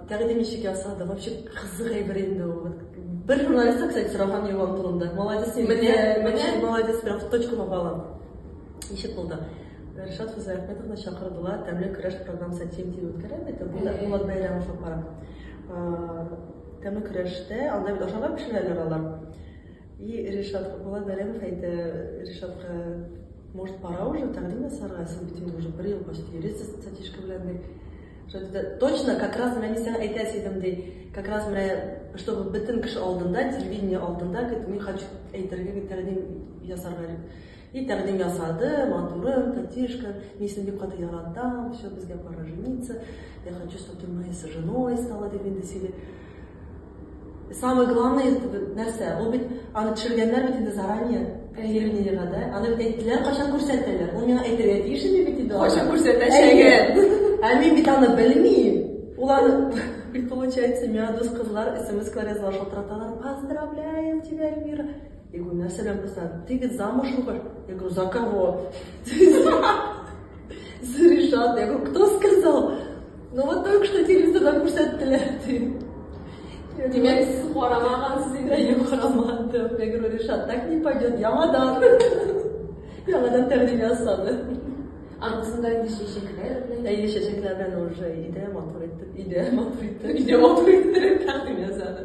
Тәкъдим ишек ясады. Вообще кызык әйбер инде ул. Бер журналистка, кстати, сораган Иван турында. Молодец, молодец, прям в точку попала. Ничек булды? Ришат Фузайахметовна чакырдылар, тәмле көрәш программасы тем-тем үткәрәбез. Это Булат Бәйрәмов апара. Тәмле көрәштә анда бит ашарга пешерәләр алар. И Ришат Булат Бәйрәмов әйтте, Ришатка, может, пора уже тәкъдим ясарга, син бит уже бер ел почти йөрисез сатишка белән. Точно, как раз мен сиңа әйтәс идем ди, как раз менә, чтобы бөтен кеше алдында, телевидение алдында, мин хочу әйтергә тәкъдим ясарга. И тәкъдим ясады, матурым, татишка, мин сине бик каты яратам, все, безгә пора жениться, я хочу, чтобы ты моей женой стала дип инде сөйли. Самое главное, нәрсә, ул бит аны төшергәннәр бит инде заранее, телевидениегә, да? Аны бит әйттеләр, качан күрсәтәләр. Ул миңа әйтергә тиеш иде бит инде. Качан күрсәтәчәген. А мин бит аны белмим. Ул аны, получается, миңа дус кызлар смс-клар язалар, шалтыраталар. Поздравляем тебя, Эльвира. Я говорю, на себя просто, ты ведь замуж выходишь? Я говорю, за кого? За Ришата. Я говорю, кто сказал? Ну вот только что телевизорда күрсәттеләр. Демәк, сез карамагансыз инде. Я карамадым. Я говорю, Ришат, так не пойдет. Яңадан тәкъдим ясады. Анысында инде чәчәкләр белән. Әйе, чәчәкләр белән уже идея матур итеп тәкъдим ясады.